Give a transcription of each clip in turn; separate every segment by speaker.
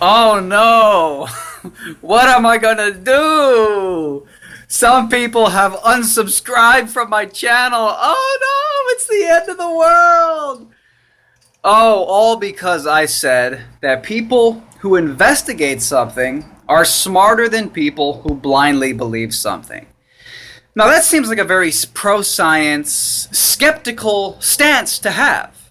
Speaker 1: Oh no! What am I gonna do? Some people have unsubscribed from my channel. Oh no! It's the end of the world! Oh, all because I said that people who investigate something are smarter than people who blindly believe something. Now that seems like a very pro-science, skeptical stance to have.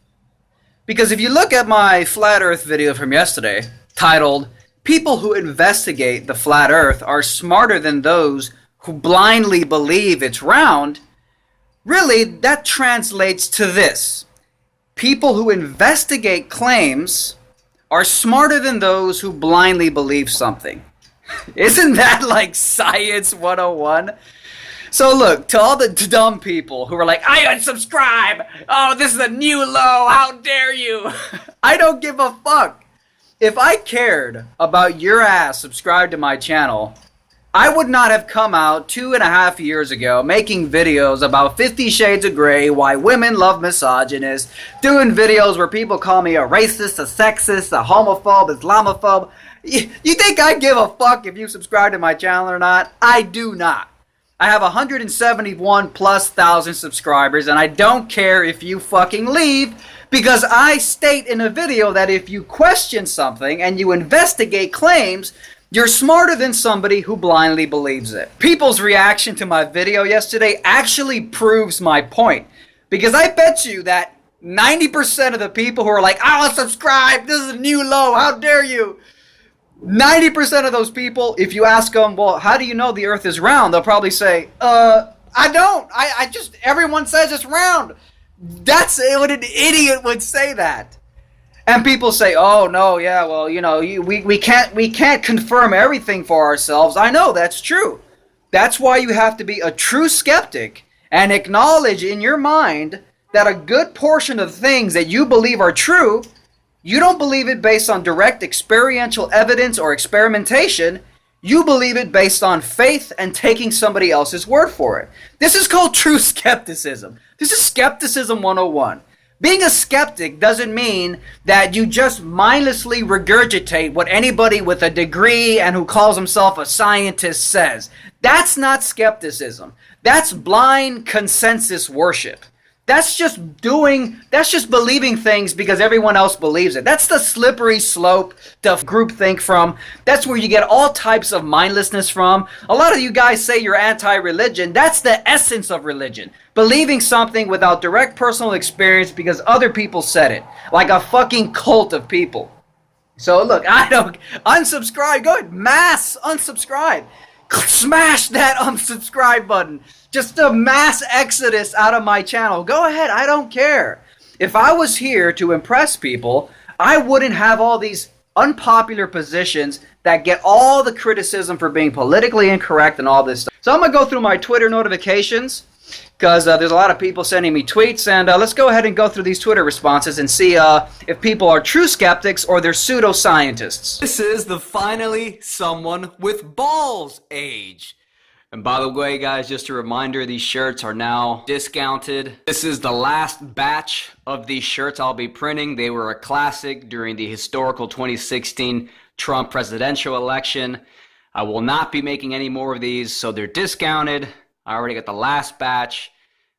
Speaker 1: Because if you look at my Flat Earth video from yesterday, titled, "People who investigate the flat earth are smarter than those who blindly believe it's round," really that translates to this. People who investigate claims are smarter than those who blindly believe something. Isn't that like Science 101? So look, to all the dumb people who are like, "I unsubscribe! Oh, this is a new low! How dare you!" I don't give a fuck. If I cared about your ass subscribed to my channel, I would not have come out 2.5 years ago making videos about 50 Shades of Grey, why women love misogynists, doing videos where people call me a racist, a sexist, a homophobe, Islamophobe. You think I give a fuck if you subscribe to my channel or not? I do not. I have 171 plus thousand subscribers, and I don't care if you fucking leave, because I state in a video that if you question something and you investigate claims, you're smarter than somebody who blindly believes it. People's reaction to my video yesterday actually proves my point, because I bet you that 90% of the people who are like, "I'll subscribe, this is a new low, how dare you," 90% of those people, if you ask them, "Well, how do you know the earth is round?" they'll probably say, I don't. I just, everyone says it's round. That's what an idiot would say that. And people say, "Oh no, yeah, well, you know, we can't confirm everything for ourselves." I know that's true. That's why you have to be a true skeptic and acknowledge in your mind that a good portion of things that you believe are true, you don't believe it based on direct experiential evidence or experimentation. You believe it based on faith and taking somebody else's word for it. This is called true skepticism. This is Skepticism 101. Being a skeptic doesn't mean that you just mindlessly regurgitate what anybody with a degree and who calls himself a scientist says. That's not skepticism. That's blind consensus worship. That's just believing things because everyone else believes it. That's the slippery slope to groupthink from. That's where you get all types of mindlessness from. A lot of you guys say you're anti-religion. That's the essence of religion. Believing something without direct personal experience because other people said it. Like a fucking cult of people. So look, I don't unsubscribe. Go ahead, mass unsubscribe. Smash that unsubscribe button. Just a mass exodus out of my channel. Go ahead, I don't care. If I was here to impress people, I wouldn't have all these unpopular positions that get all the criticism for being politically incorrect and all this stuff. So I'm going to go through my Twitter notifications, because there's a lot of people sending me tweets, and let's go ahead and go through these Twitter responses and see if people are true skeptics or they're pseudo-scientists. This is the finally someone with balls age. And by the way, guys, just a reminder, these shirts are now discounted. This is the last batch of these shirts I'll be printing. They were a classic during the historical 2016 Trump presidential election. I will not be making any more of these, so they're discounted. I already got the last batch.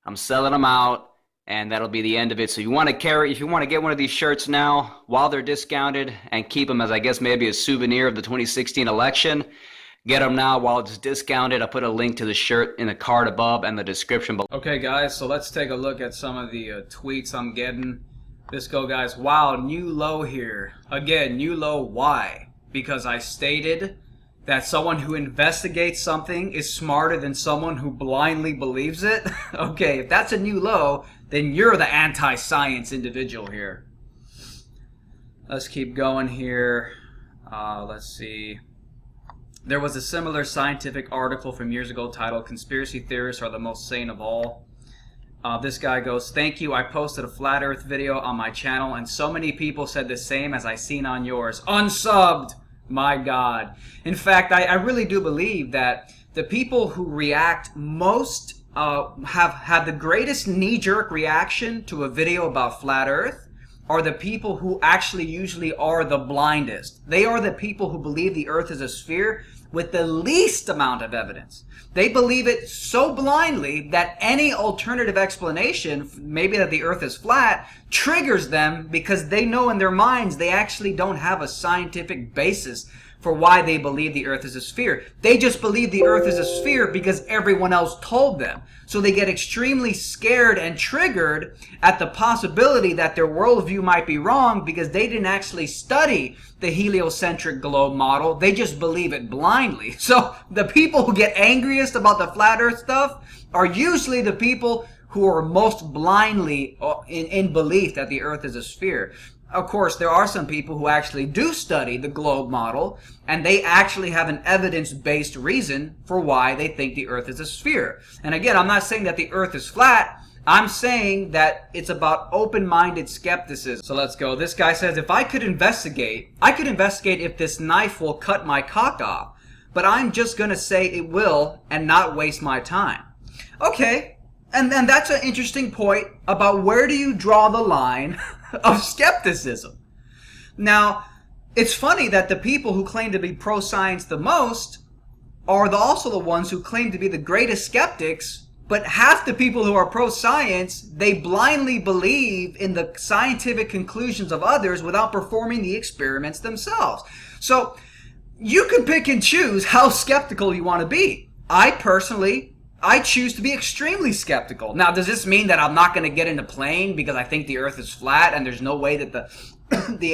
Speaker 1: I'm selling them out, and that'll be the end of it. So if you want to get one of these shirts now while they're discounted and keep them as, I guess, maybe a souvenir of the 2016 election, get them now while it's discounted. I'll put a link to the shirt in the card above and the description below. Okay, guys, so let's take a look at some of the tweets I'm getting. Let's go, guys. Wow, new low here. Again, new low. Why? Because I stated that someone who investigates something is smarter than someone who blindly believes it? Okay, if that's a new low, then you're the anti-science individual here. Let's keep going here. Let's see. There was a similar scientific article from years ago titled "Conspiracy Theorists Are the Most Sane of All." This guy goes, "Thank you, I posted a flat earth video on my channel and so many people said the same as I seen on yours. Unsubbed! My God." In fact, I really do believe that the people who react most, have the greatest knee-jerk reaction to a video about flat earth are the people who actually usually are the blindest. They are the people who believe the earth is a sphere with the least amount of evidence. They believe it so blindly that any alternative explanation, maybe that the earth is flat, triggers them because they know in their minds they actually don't have a scientific basis for why they believe the earth is a sphere. They just believe the earth is a sphere because everyone else told them. So they get extremely scared and triggered at the possibility that their worldview might be wrong because they didn't actually study the heliocentric globe model. They just believe it blindly. So the people who get angriest about the flat earth stuff are usually the people who are most blindly in belief that the earth is a sphere. Of course, there are some people who actually do study the globe model, and they actually have an evidence-based reason for why they think the earth is a sphere. And again, I'm not saying that the earth is flat. I'm saying that it's about open-minded skepticism. So let's go. This guy says, if I could investigate if this knife will cut my cock off, but I'm just going to say it will and not waste my time. Okay. And then that's an interesting point about where do you draw the line of skepticism. Now, it's funny that the people who claim to be pro-science the most are also the ones who claim to be the greatest skeptics, but half the people who are pro-science, they blindly believe in the scientific conclusions of others without performing the experiments themselves. So, you can pick and choose how skeptical you want to be. I choose to be extremely skeptical. Now, does this mean that I'm not going to get in a plane because I think the earth is flat and there's no way that the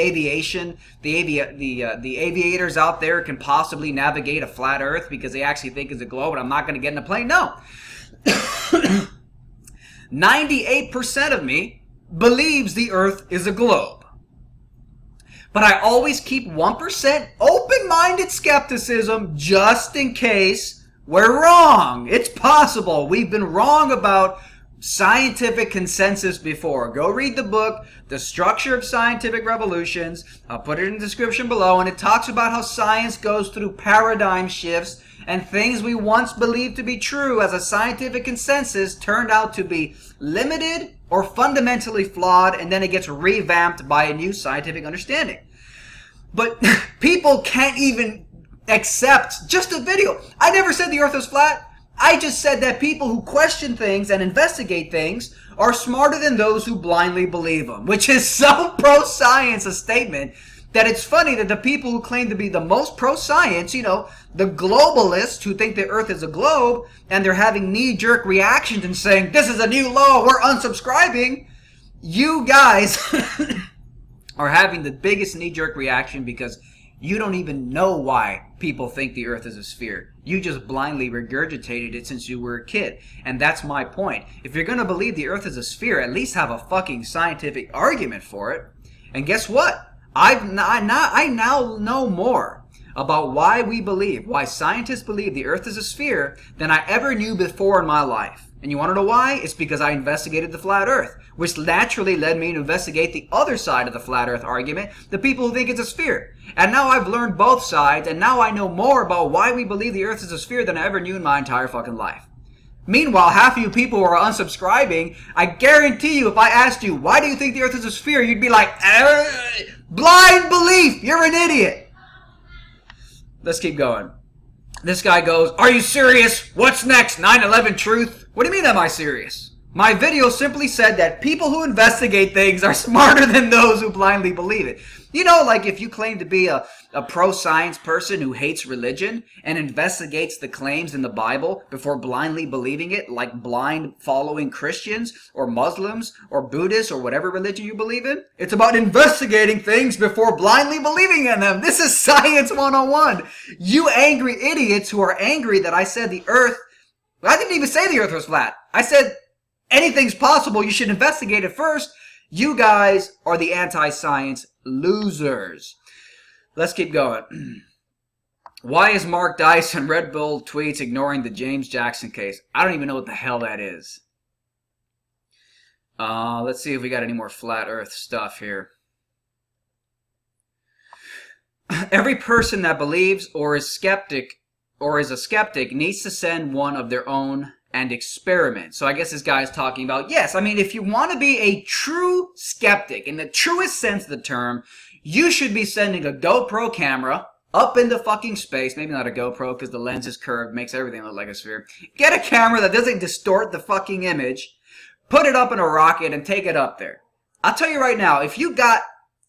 Speaker 1: aviators out there can possibly navigate a flat earth because they actually think it's a globe and I'm not going to get in a plane? No. 98% of me believes the earth is a globe. But I always keep 1% open-minded skepticism just in case we're wrong. It's possible. We've been wrong about scientific consensus before. Go read the book, The Structure of Scientific Revolutions. I'll put it in the description below, and it talks about how science goes through paradigm shifts and things we once believed to be true as a scientific consensus turned out to be limited or fundamentally flawed, and then it gets revamped by a new scientific understanding. But people can't even accept just a video. I never said the earth is flat. I just said that people who question things and investigate things are smarter than those who blindly believe them, which is so pro-science a statement that it's funny that the people who claim to be the most pro-science, you know, the globalists who think the earth is a globe, and they're having knee-jerk reactions and saying, this is a new law, we're unsubscribing. You guys are having the biggest knee-jerk reaction because you don't even know why people think the earth is a sphere. You just blindly regurgitated it since you were a kid. And that's my point. If you're going to believe the earth is a sphere, at least have a fucking scientific argument for it. And guess what? I now know more about why scientists believe the earth is a sphere than I ever knew before in my life. And you want to know why? It's because I investigated the flat earth, which naturally led me to investigate the other side of the flat earth argument, the people who think it's a sphere. And now I've learned both sides, and now I know more about why we believe the earth is a sphere than I ever knew in my entire fucking life. Meanwhile, half of you people who are unsubscribing, I guarantee you if I asked you, why do you think the earth is a sphere? You'd be like, blind belief, you're an idiot. Let's keep going. This guy goes, are you serious? What's next? 9/11 truth? What do you mean am I serious? My video simply said that people who investigate things are smarter than those who blindly believe it. You know, like if you claim to be a pro-science person who hates religion and investigates the claims in the Bible before blindly believing it, like blind following Christians or Muslims or Buddhists or whatever religion you believe in. It's about investigating things before blindly believing in them. This is Science 101. You angry idiots who are angry that I said the earth, I didn't even say the earth was flat. I said anything's possible. You should investigate it first. You guys are the anti-science losers. Let's keep going. Why is Mark Dice and Red Bull tweets ignoring the James Jackson case? I don't even know what the hell that is. Let's see if we got any more flat earth stuff here. Every person that believes or is a skeptic needs to send one of their own and experiment. So I guess this guy is talking about, yes, I mean, if you want to be a true skeptic, in the truest sense of the term, you should be sending a GoPro camera up into fucking space. Maybe not a GoPro because the lens is curved, makes everything look like a sphere. Get a camera that doesn't distort the fucking image, put it up in a rocket, and take it up there. I'll tell you right now, if you got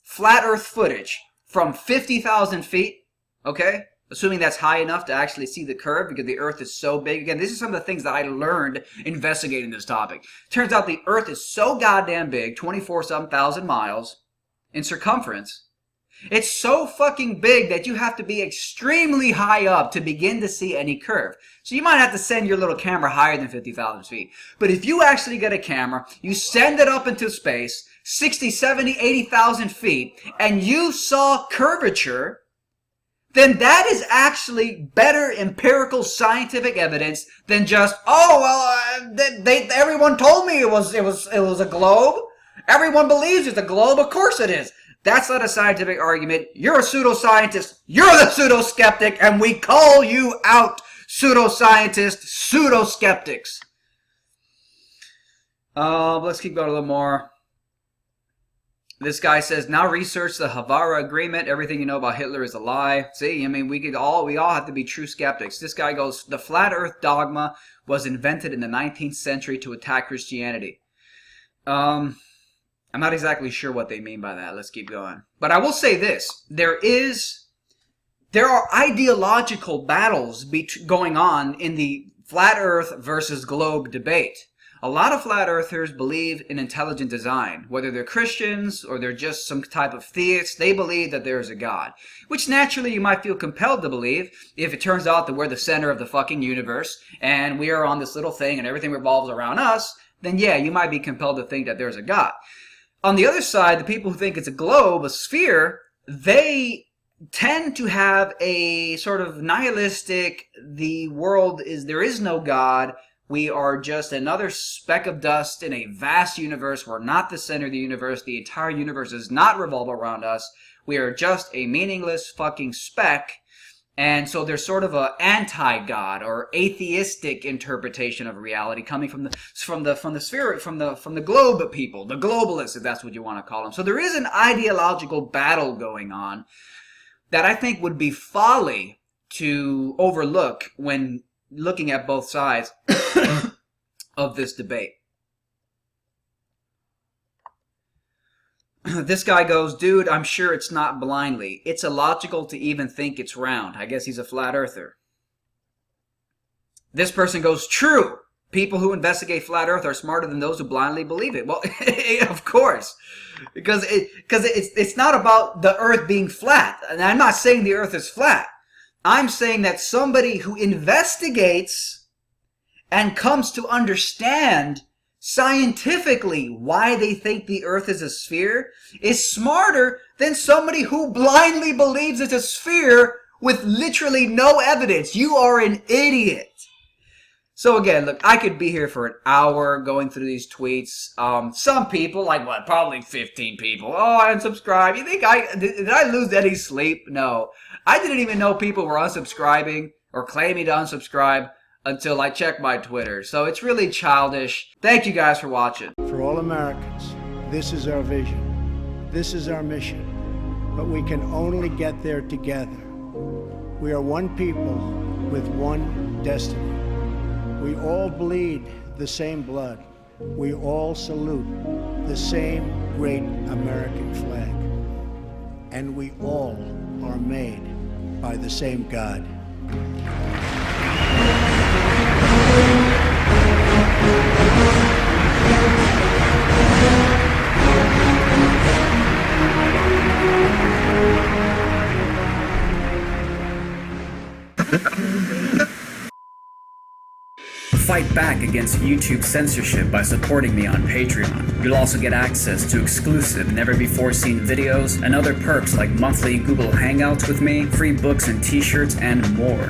Speaker 1: flat Earth footage from 50,000 feet, okay, assuming that's high enough to actually see the curve because the Earth is so big. Again, this is some of the things that I learned investigating this topic. Turns out the Earth is so goddamn big, 24-some thousand miles in circumference. It's so fucking big that you have to be extremely high up to begin to see any curve. So you might have to send your little camera higher than 50,000 feet. But if you actually get a camera, you send it up into space, 60, 70, 80,000 feet, and you saw curvature, then that is actually better empirical scientific evidence than just, everyone told me it was a globe. Everyone believes it's a globe. Of course it is. That's not a scientific argument. You're a pseudoscientist. You're the pseudo-skeptic, and we call you out, pseudoscientists, pseudo-skeptics. Let's keep going a little more. This guy says, now research the Havara Agreement. Everything you know about Hitler is a lie. See, I mean, we all have to be true skeptics. This guy goes, the flat earth dogma was invented in the 19th century to attack Christianity. I'm not exactly sure what they mean by that. Let's keep going. But I will say this. There are ideological battles going on in the flat earth versus globe debate. A lot of flat earthers believe in intelligent design. Whether they're Christians or they're just some type of theists, they believe that there is a God. Which naturally you might feel compelled to believe if it turns out that we're the center of the fucking universe and we are on this little thing and everything revolves around us, then yeah, you might be compelled to think that there's a God. On the other side, the people who think it's a globe, a sphere, they tend to have a sort of nihilistic, there is no God, we are just another speck of dust in a vast universe. We're not the center of the universe. The entire universe does not revolve around us. We are just a meaningless fucking speck. And so there's sort of a anti-God or atheistic interpretation of reality coming from the globe people, the globalists, if that's what you want to call them. So there is an ideological battle going on that I think would be folly to overlook when looking at both sides of this debate. This guy goes, dude, I'm sure it's not blindly. It's illogical to even think it's round. I guess he's a flat earther. This person goes, true. People who investigate flat earth are smarter than those who blindly believe it. Well, of course. Because it's not about the earth being flat. And I'm not saying the earth is flat. I'm saying that somebody who investigates and comes to understand scientifically why they think the earth is a sphere is smarter than somebody who blindly believes it's a sphere with literally no evidence. You are an idiot. So again, look, I could be here for an hour going through these tweets. Some people, like what, probably 15 people. Oh, I unsubscribe. You think did I lose any sleep? No. I didn't even know people were unsubscribing or claiming to unsubscribe until I checked my Twitter. So it's really childish. Thank you guys for watching.
Speaker 2: For all Americans, this is our vision. This is our mission. But we can only get there together. We are one people with one destiny. We all bleed the same blood. We all salute the same great American flag. And we all are made by the same God.
Speaker 1: Fight back against YouTube censorship by supporting me on Patreon. You'll also get access to exclusive, never-before-seen videos and other perks like monthly Google Hangouts with me, free books and t-shirts, and more.